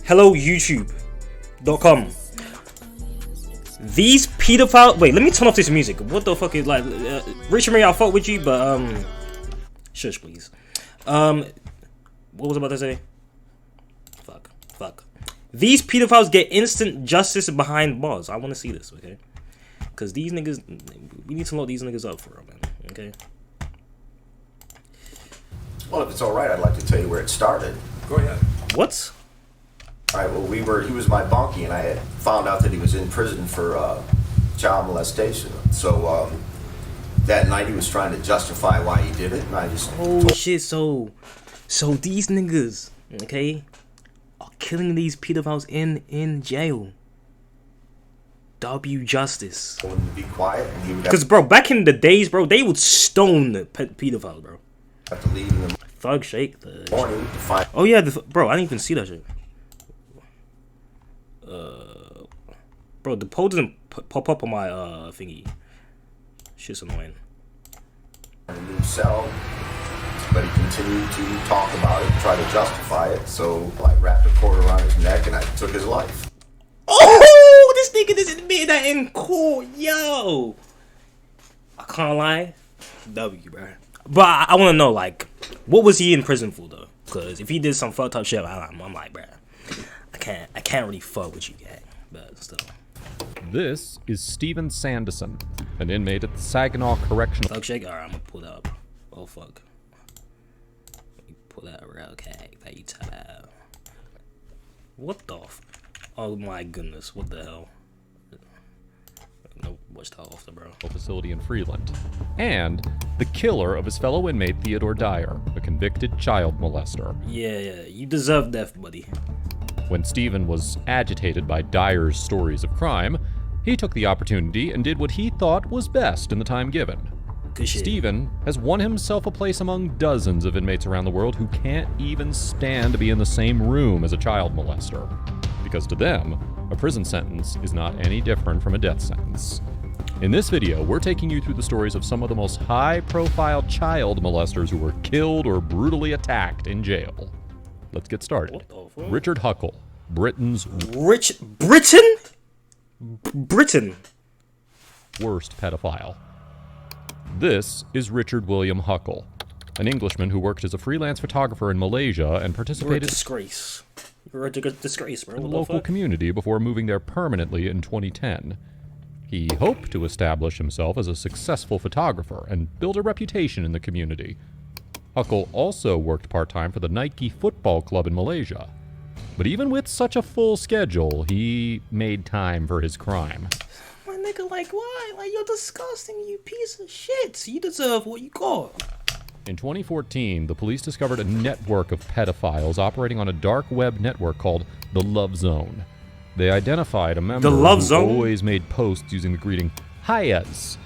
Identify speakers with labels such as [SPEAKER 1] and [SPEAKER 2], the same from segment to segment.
[SPEAKER 1] Hello YouTube.com. These pedophile. Wait, let me turn off this music. What the fuck is like? Richard Mary, I'll fuck with you, but shush, please. What was I about to say? Fuck. These pedophiles get instant justice behind bars. I want to see this, okay? Because these niggas, we need to lock these niggas up for real, man. Okay.
[SPEAKER 2] Well, if it's all right, I'd like to tell you where it started.
[SPEAKER 3] Go ahead.
[SPEAKER 1] What?
[SPEAKER 2] All right. Well, he was my bunkie, and I had found out that he was in prison for child molestation. So that night he was trying to justify why he did it, and I just.
[SPEAKER 1] Oh shit! So these niggas, okay, are killing these pedophiles in jail. W justice.
[SPEAKER 2] Told him to be quiet, and he would.
[SPEAKER 1] Because bro, back in the days, bro, they would stone the pedophiles, bro.
[SPEAKER 2] Have to leave in the
[SPEAKER 1] Thug shake.
[SPEAKER 2] morning to find.
[SPEAKER 1] Oh yeah, bro, I didn't even see that shit. Bro, the poll doesn't pop up on my thingy. Shit's annoying.
[SPEAKER 2] A new cell, but he continued to talk about it, try to justify it. So I wrapped a cord around his neck, and I took his life.
[SPEAKER 1] Oh, this nigga just admitted that in court, yo. I can't lie, W, bro. But I want to know, like, what was he in prison for, though? Because if he did some fucked up shit, I'm like, bro, I can't really fuck with you, gang. But still.
[SPEAKER 4] This is Steven Sanderson, an inmate at the Saginaw Correctional.
[SPEAKER 1] Thug shake. All right, I'm gonna pull that up. Oh fuck. Let me pull that real quick. That you tell out. What the? Oh my goodness! What the hell? Nope. Watch that off the bro.
[SPEAKER 4] Facility in Freeland, and the killer of his fellow inmate Theodore Dyer, a convicted child molester.
[SPEAKER 1] Yeah, you deserve death, buddy.
[SPEAKER 4] When Stephen was agitated by Dyer's stories of crime, he took the opportunity and did what he thought was best in the time given.
[SPEAKER 1] Good shit.
[SPEAKER 4] Stephen has won himself a place among dozens of inmates around the world who can't even stand to be in the same room as a child molester, because to them, a prison sentence is not any different from a death sentence. In this video, we're taking you through the stories of some of the most high-profile child molesters who were killed or brutally attacked in jail. Let's get started. Richard Huckle, Britain's
[SPEAKER 1] Britain
[SPEAKER 4] worst pedophile. This is Richard William Huckle, an Englishman who worked as a freelance photographer in Malaysia and participated
[SPEAKER 1] You're a disgrace, bro.
[SPEAKER 4] in the local community before moving there permanently in 2010. He hoped to establish himself as a successful photographer and build a reputation in the community. Huckle also worked part-time for the Nike football club in Malaysia. But even with such a full schedule, he made time for his crime.
[SPEAKER 1] My nigga, like, why? Like, you're disgusting, you piece of shit. You deserve what you got.
[SPEAKER 4] In 2014, the police discovered a network of pedophiles operating on a dark web network called the Love Zone. They identified a member who always made posts using the greeting, "Hias,"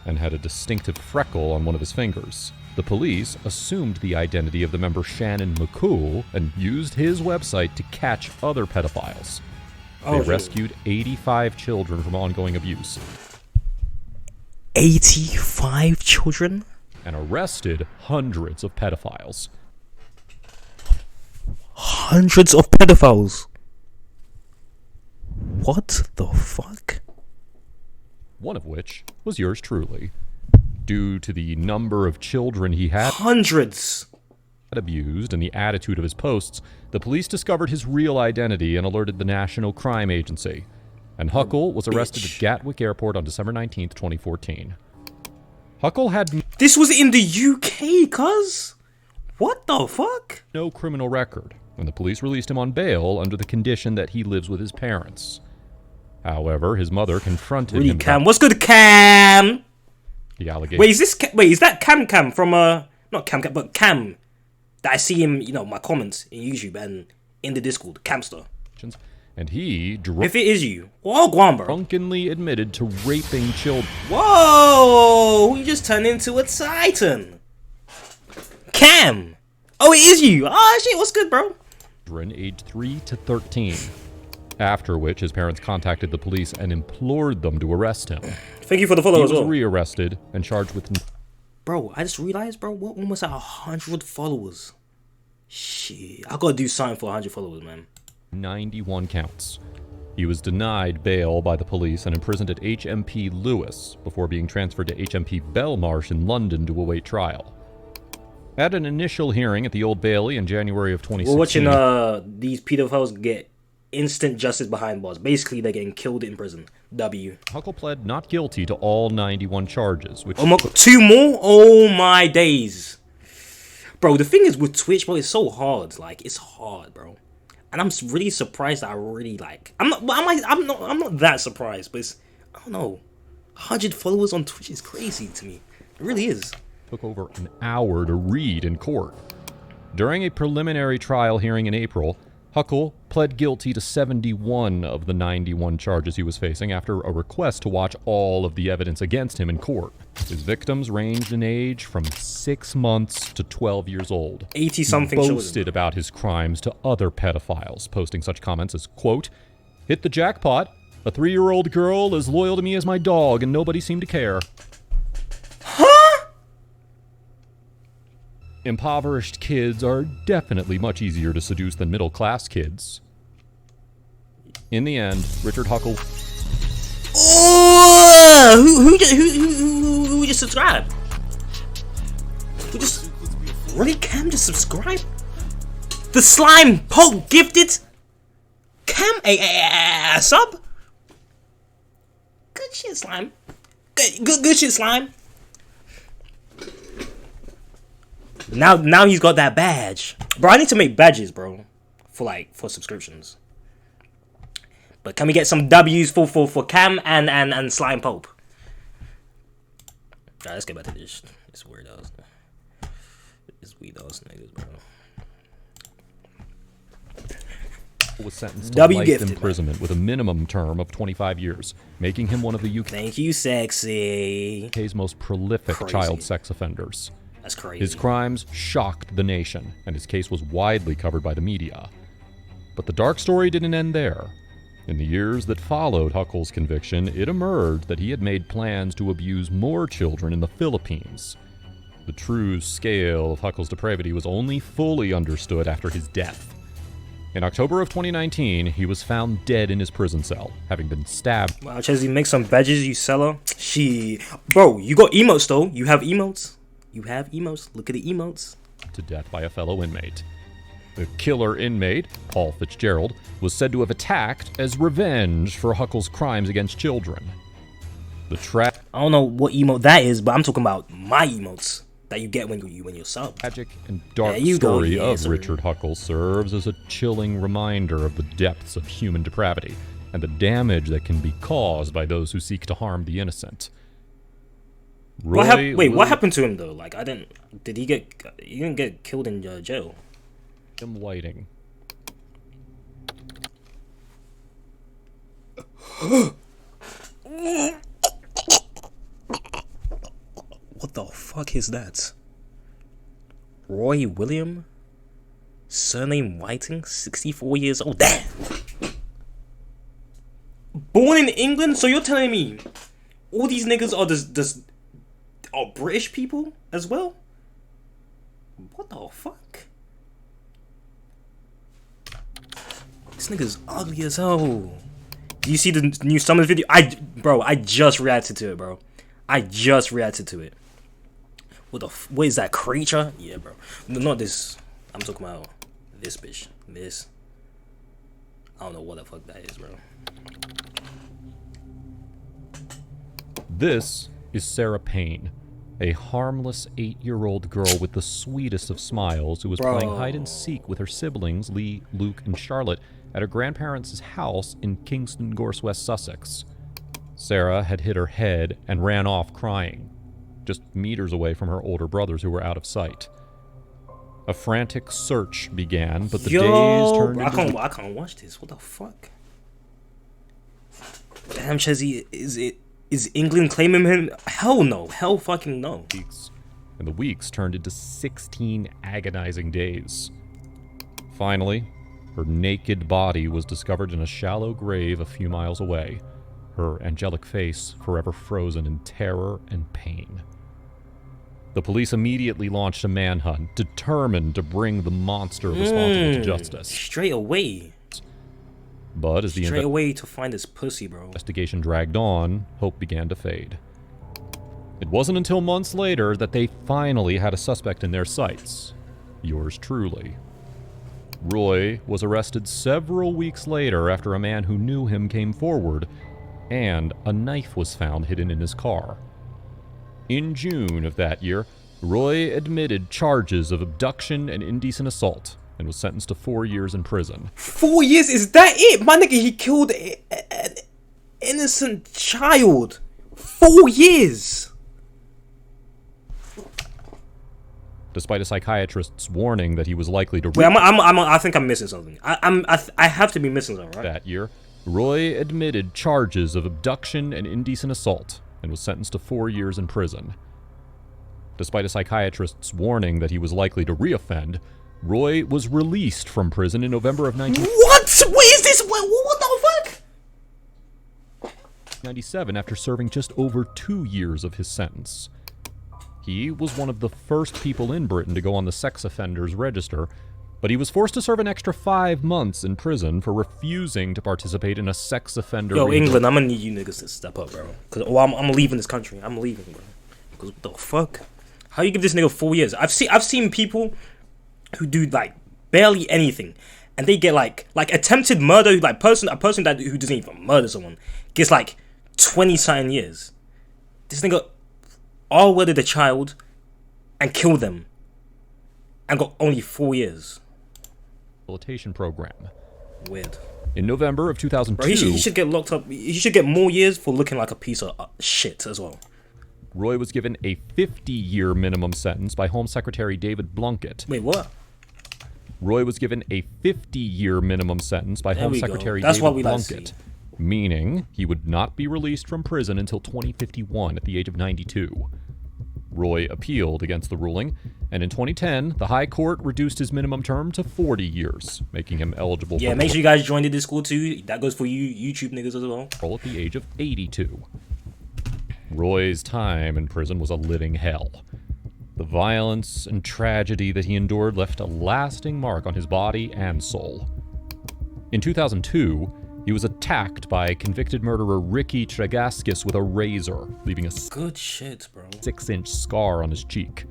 [SPEAKER 4] and had a distinctive freckle on one of his fingers. The police assumed the identity of the member Shannon McCool and used his website to catch other pedophiles. They rescued 85 children from ongoing abuse.
[SPEAKER 1] 85 children?
[SPEAKER 4] And arrested hundreds of pedophiles.
[SPEAKER 1] Hundreds of pedophiles? What the fuck?
[SPEAKER 4] One of which was yours truly. Due to the number of children he had
[SPEAKER 1] hundreds
[SPEAKER 4] abused and the attitude of his posts, the police discovered his real identity and alerted the National Crime Agency. And Huckle was arrested at Gatwick Airport on December 19th, 2014. Huckle had...
[SPEAKER 1] This was in the UK, cuz? What the fuck?
[SPEAKER 4] ...no criminal record, and the police released him on bail under the condition that he lives with his parents. However, his mother confronted him...
[SPEAKER 1] Cam? What's good, Cam?
[SPEAKER 4] The allegation.
[SPEAKER 1] Wait, is that Cam from not Cam, but Cam that I see him, my comments in YouTube and in the Discord, Camster.
[SPEAKER 4] And he
[SPEAKER 1] if it is you, go on, bro.
[SPEAKER 4] Drunkenly admitted to raping children.
[SPEAKER 1] Whoa, you just turned into a titan. Cam. Oh, it is you. Oh shit, what's good, bro?
[SPEAKER 4] Aged 3 to 13. After which, his parents contacted the police and implored them to arrest him.
[SPEAKER 1] Thank you for the follow as well.
[SPEAKER 4] He was rearrested and charged with...
[SPEAKER 1] Bro, I just realized, bro, we're almost at 100 followers. Shit, I gotta do something for 100 followers, man.
[SPEAKER 4] 91 counts. He was denied bail by the police and imprisoned at HMP Lewis before being transferred to HMP Belmarsh in London to await trial. At an initial hearing at the Old Bailey in January of 2016...
[SPEAKER 1] We're watching these pedophiles get instant justice behind bars. Basically, they're getting killed in prison. W.
[SPEAKER 4] Huckle pled not guilty to all 91 charges, which...
[SPEAKER 1] Oh my god, 2 more? Oh my days. Bro, the thing is with Twitch, bro, it's so hard. Like, it's hard, bro. And I'm really surprised. I'm not that surprised, but it's, I don't know. 100 followers on Twitch is crazy to me. It really is.
[SPEAKER 4] Took over an hour to read in court. During a preliminary trial hearing in April, Huckle pled guilty to 71 of the 91 charges he was facing after a request to watch all of the evidence against him in court. His victims ranged in age from 6 months to 12 years old.
[SPEAKER 1] 80-something
[SPEAKER 4] children.
[SPEAKER 1] He
[SPEAKER 4] boasted about his crimes to other pedophiles, posting such comments as, quote, "Hit the jackpot. A 3-year-old girl as loyal to me as my dog, and nobody seemed to care."
[SPEAKER 1] Huh?
[SPEAKER 4] Impoverished kids are definitely much easier to seduce than middle-class kids. In the end, Richard Huckle...
[SPEAKER 1] Who just subscribed? Who just... Really, Cam just subscribed? The Slime Pope gifted Cam a sub? Good shit, Slime. Good shit, Slime. Now he's got that badge. Bro, I need to make badges, bro. For subscriptions. But can we get some W's for Cam and Slime Pope? Alright, let's get back to this weird ass. This weird ass niggas, bro.
[SPEAKER 4] Was sentenced to life
[SPEAKER 1] gifted,
[SPEAKER 4] imprisonment with a minimum term of 25 years, making him one of the
[SPEAKER 1] Thank you, sexy.
[SPEAKER 4] UK's most prolific child sex offenders.
[SPEAKER 1] That's crazy.
[SPEAKER 4] His crimes shocked the nation, and his case was widely covered by the media. But the dark story didn't end there. In the years that followed Huckle's conviction, it emerged that he had made plans to abuse more children in the Philippines. The true scale of Huckle's depravity was only fully understood after his death. In October of 2019, he was found dead in his prison cell, having been stabbed.
[SPEAKER 1] Wow, Chezi, make some badges, you seller. Bro, you got emotes though. You have emotes. You have emotes. Look at the emotes.
[SPEAKER 4] To death by a fellow inmate. The killer inmate, Paul Fitzgerald, was said to have attacked as revenge for Huckle's crimes against children. I
[SPEAKER 1] don't know what emote that is, but I'm talking about my emotes that you get when you're sub.
[SPEAKER 4] Tragic and dark story of Richard Huckle serves as a chilling reminder of the depths of human depravity and the damage that can be caused by those who seek to harm the innocent.
[SPEAKER 1] What happened to him though? Like, he didn't get killed in jail?
[SPEAKER 4] Whiting.
[SPEAKER 1] What the fuck is that? Roy William? Surname Whiting? 64 years old. Damn! Born in England? So you're telling me all these niggas are British people as well? What the fuck? This nigga's ugly as hell. Do you see the new Summers video? I just reacted to it, bro. I just reacted to it. What is that, creature? Yeah, bro. No, not this. I'm talking about this bitch. This. I don't know what the fuck that is, bro.
[SPEAKER 4] This is Sarah Payne, a harmless 8-year-old girl with the sweetest of smiles who was playing hide and seek with her siblings, Lee, Luke, and Charlotte, at her grandparents' house in Kingston Gorse, West Sussex. Sarah had hit her head and ran off crying, just meters away from her older brothers who were out of sight. A frantic search began, but the days turned into...
[SPEAKER 1] I can't watch this. What the fuck? Damn, Chezi, is England claiming him? Hell no. Hell fucking no.
[SPEAKER 4] And the weeks turned into 16 agonizing days. Finally, her naked body was discovered in a shallow grave a few miles away, her angelic face forever frozen in terror and pain. The police immediately launched a manhunt, determined to bring the monster responsible to justice.
[SPEAKER 1] Straight away.
[SPEAKER 4] But as the
[SPEAKER 1] straight away to find this pussy, bro.
[SPEAKER 4] investigation dragged on, hope began to fade. It wasn't until months later that they finally had a suspect in their sights. Yours truly. Roy was arrested several weeks later after a man who knew him came forward, and a knife was found hidden in his car. In June of that year, Roy admitted charges of abduction and indecent assault and was sentenced to 4 years in prison.
[SPEAKER 1] 4 years? Is that it? My nigga, he killed an innocent child. 4 years.
[SPEAKER 4] Despite a psychiatrist's warning that he was likely to
[SPEAKER 1] Wait, I think I'm missing something. I have to be missing something, right?
[SPEAKER 4] that year, Roy admitted charges of abduction and indecent assault and was sentenced to 4 years in prison. Despite a psychiatrist's warning that he was likely to reoffend, Roy was released from prison in November of 1997
[SPEAKER 1] What is this? What the fuck?
[SPEAKER 4] after serving just over 2 years of his sentence. He was one of the first people in Britain to go on the sex offenders register, but he was forced to serve an extra 5 months in prison for refusing to participate in a sex offender.
[SPEAKER 1] Yo, England, I'm gonna need you niggas to step up, bro. Cause I'm leaving this country. I'm leaving, bro. Cause what the fuck? How you give this nigga 4 years? I've seen people who do like barely anything, and they get like attempted murder. Like a person that who doesn't even murder someone gets like 20-something years. This nigga all murdered a child and killed them, and got only 4 years.
[SPEAKER 4] Rehabilitation program.
[SPEAKER 1] Weird.
[SPEAKER 4] In November of 2002,
[SPEAKER 1] Bro, he should get locked up. He should get more years for looking like a piece of shit as well.
[SPEAKER 4] Roy was given a 50-year minimum sentence by Home Secretary David Blunkett.
[SPEAKER 1] Wait, what?
[SPEAKER 4] Roy was given a 50-year minimum sentence by Home Secretary
[SPEAKER 1] That's what
[SPEAKER 4] David
[SPEAKER 1] we like to
[SPEAKER 4] Blunkett,
[SPEAKER 1] see.
[SPEAKER 4] meaning he would not be released from prison until 2051 at the age of 92. Roy appealed against the ruling, and in 2010, the High Court reduced his minimum term to 40 years, making him eligible for
[SPEAKER 1] Make sure you guys join the Discord too. That goes for you YouTube niggas as well.
[SPEAKER 4] parole at the age of 82. Roy's time in prison was a living hell. The violence and tragedy that he endured left a lasting mark on his body and soul. In 2002, he was attacked by convicted murderer Ricky Tregaskis with a razor, leaving a
[SPEAKER 1] Good shit, bro.
[SPEAKER 4] 6-inch scar on his cheek.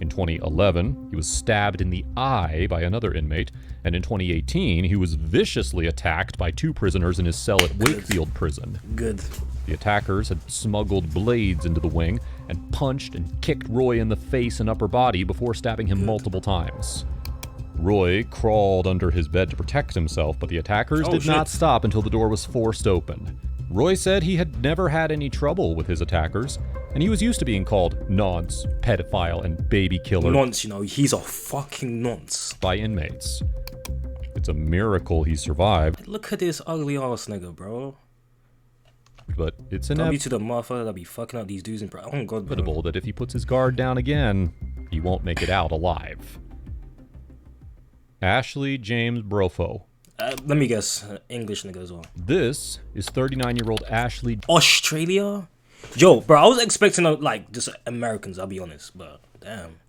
[SPEAKER 4] In 2011, he was stabbed in the eye by another inmate, and in 2018, he was viciously attacked by 2 prisoners in his cell at Wakefield Prison.
[SPEAKER 1] Good.
[SPEAKER 4] The attackers had smuggled blades into the wing and punched and kicked Roy in the face and upper body before stabbing him multiple times. Roy crawled under his bed to protect himself, but the attackers did not stop until the door was forced open. Roy said he had never had any trouble with his attackers, and he was used to being called nonce, pedophile, and baby killer
[SPEAKER 1] Nonce, he's a fucking nonce.
[SPEAKER 4] by inmates. It's a miracle he survived,
[SPEAKER 1] Look at this ugly ass nigga, bro.
[SPEAKER 4] but it's
[SPEAKER 1] W to the motherfucker that be fucking up these dudes in prison. Oh god, bro.
[SPEAKER 4] inevitable that if he puts his guard down again, he won't make it out alive. Ashley James Brofo.
[SPEAKER 1] Let me guess, English nigga as well.
[SPEAKER 4] This is 39-year-old Ashley
[SPEAKER 1] Australia? Yo, bro, I was expecting like just Americans, I'll be honest, but damn.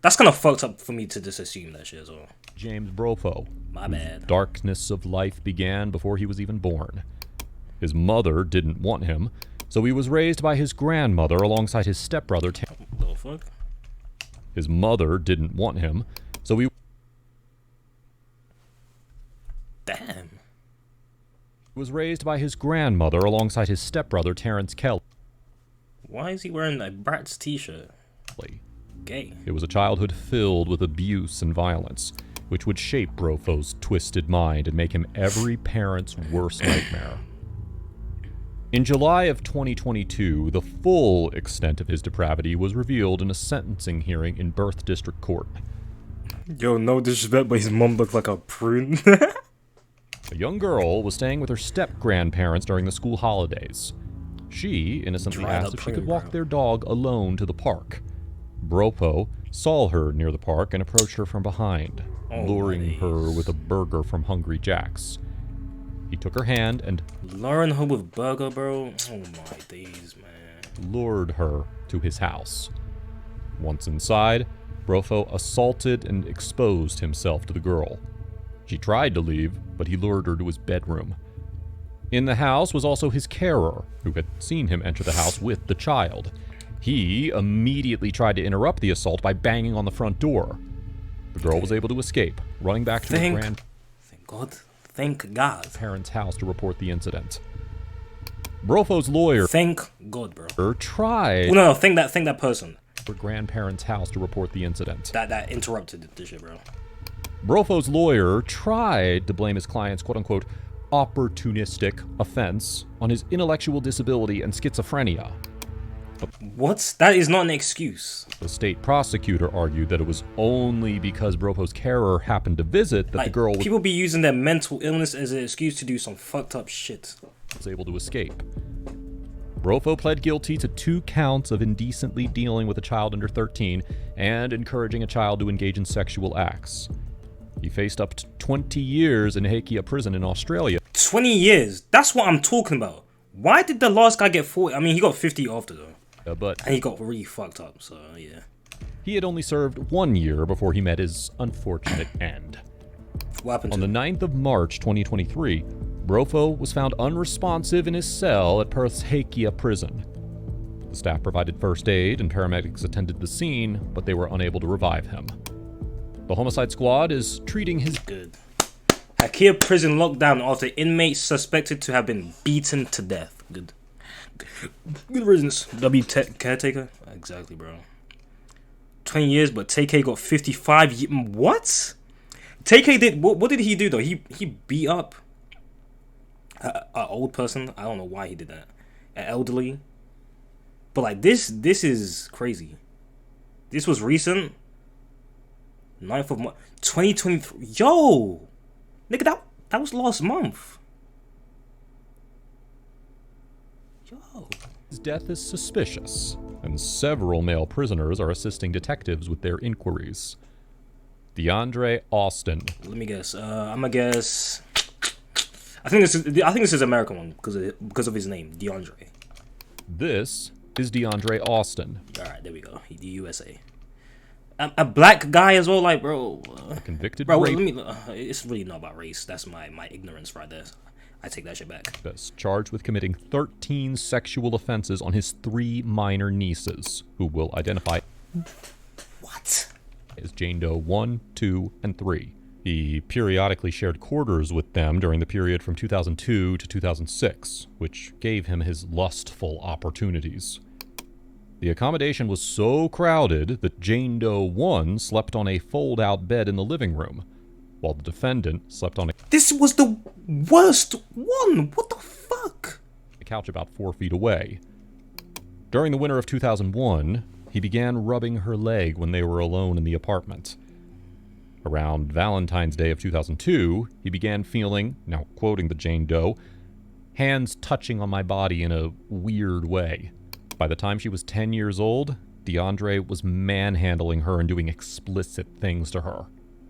[SPEAKER 1] That's kind of fucked up for me to just assume that shit as well.
[SPEAKER 4] James Brofo.
[SPEAKER 1] My bad.
[SPEAKER 4] Darkness of life began before he was even born. His mother didn't want him, so he was raised by his grandmother alongside his stepbrother.
[SPEAKER 1] What the fuck?
[SPEAKER 4] His mother didn't want him, so he
[SPEAKER 1] Damn.
[SPEAKER 4] was raised by his grandmother alongside his stepbrother Terrence Kelly.
[SPEAKER 1] Why is he wearing a Bratz t-shirt? Gay.
[SPEAKER 4] It was a childhood filled with abuse and violence, which would shape Brofo's twisted mind and make him every parent's worst nightmare. In July of 2022, the full extent of his depravity was revealed in a sentencing hearing in Perth District Court.
[SPEAKER 1] Yo, no disrespect, but his mom looked like a prune.
[SPEAKER 4] A young girl was staying with her step-grandparents during the school holidays. She innocently
[SPEAKER 1] Dried
[SPEAKER 4] asked
[SPEAKER 1] up
[SPEAKER 4] if she could
[SPEAKER 1] prune,
[SPEAKER 4] walk
[SPEAKER 1] bro.
[SPEAKER 4] their dog alone to the park. Brofo saw her near the park and approached her from behind, luring her with a burger from Hungry Jack's. He took her hand and
[SPEAKER 1] Luring her with burger, bro? Oh my days, man.
[SPEAKER 4] lured her to his house. Once inside, Brofo assaulted and exposed himself to the girl. She tried to leave, but he lured her to his bedroom. In the house was also his carer, who had seen him enter the house with the child. He immediately tried to interrupt the assault by banging on the front door. The girl was able to escape, running back to her
[SPEAKER 1] Thank God.
[SPEAKER 4] parents' house to report the incident. Brofo's lawyer
[SPEAKER 1] Thank God, bro.
[SPEAKER 4] tried
[SPEAKER 1] No, thank that person.
[SPEAKER 4] her grandparents' house to report the incident.
[SPEAKER 1] That interrupted the shit, bro.
[SPEAKER 4] Brofo's lawyer tried to blame his client's quote-unquote opportunistic offense on his intellectual disability and schizophrenia.
[SPEAKER 1] What? That is not an excuse.
[SPEAKER 4] The state prosecutor argued that it was only because Brofo's carer happened to visit that the girl
[SPEAKER 1] People be using their mental illness as an excuse to do some fucked up shit.
[SPEAKER 4] was able to escape. Brofo pled guilty to 2 counts of indecently dealing with a child under 13 and encouraging a child to engage in sexual acts. He faced up to 20 years in Hakea prison in Australia.
[SPEAKER 1] 20 years. That's what I'm talking about. Why did the last guy get 40? I mean, he got 50 after though.
[SPEAKER 4] But
[SPEAKER 1] And he got really fucked up, so yeah.
[SPEAKER 4] he had only served 1 year before he met his unfortunate end.
[SPEAKER 1] What happened
[SPEAKER 4] On
[SPEAKER 1] to
[SPEAKER 4] the
[SPEAKER 1] him?
[SPEAKER 4] 9th of March 2023, Brofo was found unresponsive in his cell at Perth's Hakea prison. The staff provided first aid and paramedics attended the scene, but they were unable to revive him. The homicide squad is treating his
[SPEAKER 1] Good. Hakea prison locked down after inmates suspected to have been beaten to death. Good. Good reasons. Caretaker? Exactly, bro. 20 years, but TK got 55 What? TK did... What did he do, though? He beat up an old person. I don't know why he did that. An elderly. But, like, this is crazy. This was recent. 9th of March. 2023. Yo! Nigga, that was last month. Yo.
[SPEAKER 4] His death is suspicious, and several male prisoners are assisting detectives with their inquiries. DeAndre Austin.
[SPEAKER 1] Let me guess. I'm gonna guess. I think this is American one because of his name, DeAndre.
[SPEAKER 4] This is DeAndre Austin.
[SPEAKER 1] All right, there we go. The USA. A black guy as well, like bro.
[SPEAKER 4] A convicted
[SPEAKER 1] Bro,
[SPEAKER 4] rapist.
[SPEAKER 1] it's really not about race. That's my ignorance right there. I take that shit back.
[SPEAKER 4] Charged with committing 13 sexual offenses on his 3 minor nieces, who will identify
[SPEAKER 1] What?
[SPEAKER 4] as Jane Doe 1, 2, and 3. He periodically shared quarters with them during the period from 2002 to 2006, which gave him his lustful opportunities. The accommodation was so crowded that Jane Doe 1 slept on a fold-out bed in the living room, while the defendant slept on
[SPEAKER 1] This was the worst one. What the fuck?
[SPEAKER 4] a couch about 4 feet away. During the winter of 2001, he began rubbing her leg when they were alone in the apartment. Around Valentine's Day of 2002, he began feeling, now quoting the Jane Doe, hands touching on my body in a weird way. By the time she was 10 years old, DeAndre was manhandling her and doing explicit things to her.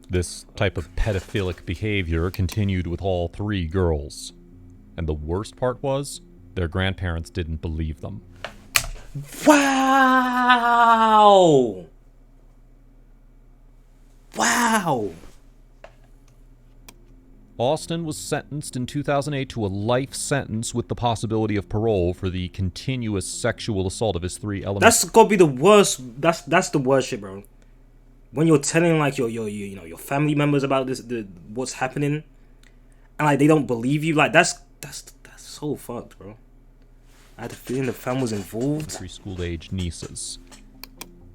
[SPEAKER 4] This type of pedophilic behavior continued with all 3 girls. And the worst part was, their grandparents didn't believe them.
[SPEAKER 1] Wow. Wow.
[SPEAKER 4] Austin was sentenced in 2008 to a life sentence with the possibility of parole for the continuous sexual assault of his 3 elementary.
[SPEAKER 1] That's gotta be the worst. That's the worst shit, bro. When you're telling like your family members about what's happening, and like they don't believe you, like that's so fucked, bro. I had the feeling the fam was involved.
[SPEAKER 4] Preschool-age nieces.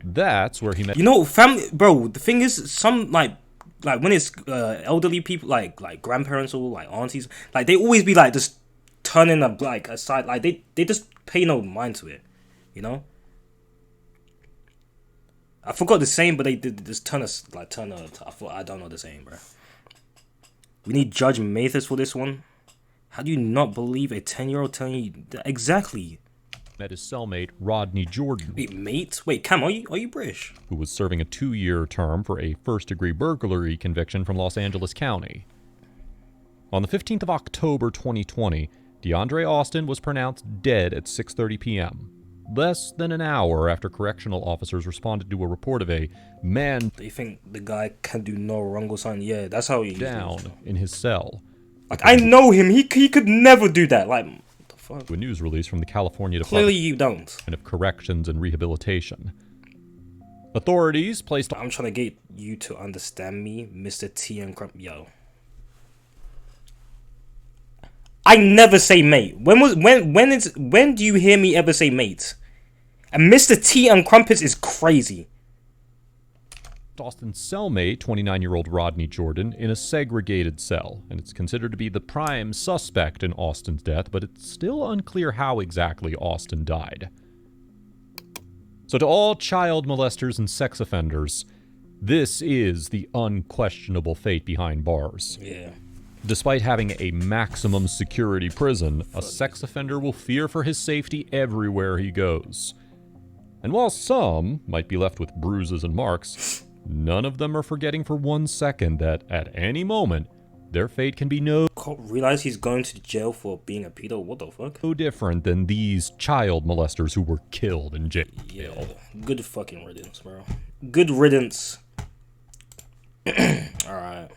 [SPEAKER 4] That's where he met.
[SPEAKER 1] You know, family, bro. The thing is, some like when it's elderly people, like grandparents or like aunties, like they always be like just turning aside, like they just pay no mind to it, you know. I forgot the saying, but they did just turn. I don't know the saying, bro. We need Judge Mathis for this one. How do you not believe a 10-year-old telling you exactly?
[SPEAKER 4] Met his cellmate Rodney Jordan.
[SPEAKER 1] Wait, mate. Wait, Cam, are you British?
[SPEAKER 4] Who was serving a 2-year term for a first-degree burglary conviction from Los Angeles County. On the 15th of October 2020, DeAndre Austin was pronounced dead at 6:30 p.m. less than an hour after correctional officers responded to a report of a man
[SPEAKER 1] They think the guy can do no wrong or something. Yeah, that's how he
[SPEAKER 4] down in his cell.
[SPEAKER 1] Like, I know him. He could never do that. Like, what the fuck?
[SPEAKER 4] A news release from the California
[SPEAKER 1] Clearly
[SPEAKER 4] Department
[SPEAKER 1] you don't.
[SPEAKER 4] of Corrections and Rehabilitation. Authorities placed...
[SPEAKER 1] I'm trying to get you to understand me, Mr. T and Crump. Yo. I never say mate. When do you hear me ever say mate? And Mr. T and Crumpets is crazy.
[SPEAKER 4] Austin's cellmate, 29-year-old Rodney Jordan, in a segregated cell, and it's considered to be the prime suspect in Austin's death, but it's still unclear how exactly Austin died. So to all child molesters and sex offenders, this is the unquestionable fate behind bars.
[SPEAKER 1] Yeah.
[SPEAKER 4] Despite having a maximum security prison, a sex offender will fear for his safety everywhere he goes. And while some might be left with bruises and marks, none of them are forgetting for 1 second that at any moment, their fate can be no
[SPEAKER 1] Realize he's going to jail for being a pedo? What the fuck?
[SPEAKER 4] different than these child molesters who were killed in jail.
[SPEAKER 1] Yeah. Good fucking riddance, bro. Good riddance. Alright.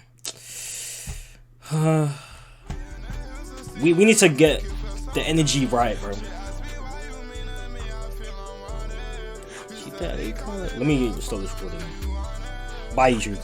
[SPEAKER 1] We need to get the energy right, bro. Let me stop this recording. Bye, YouTube.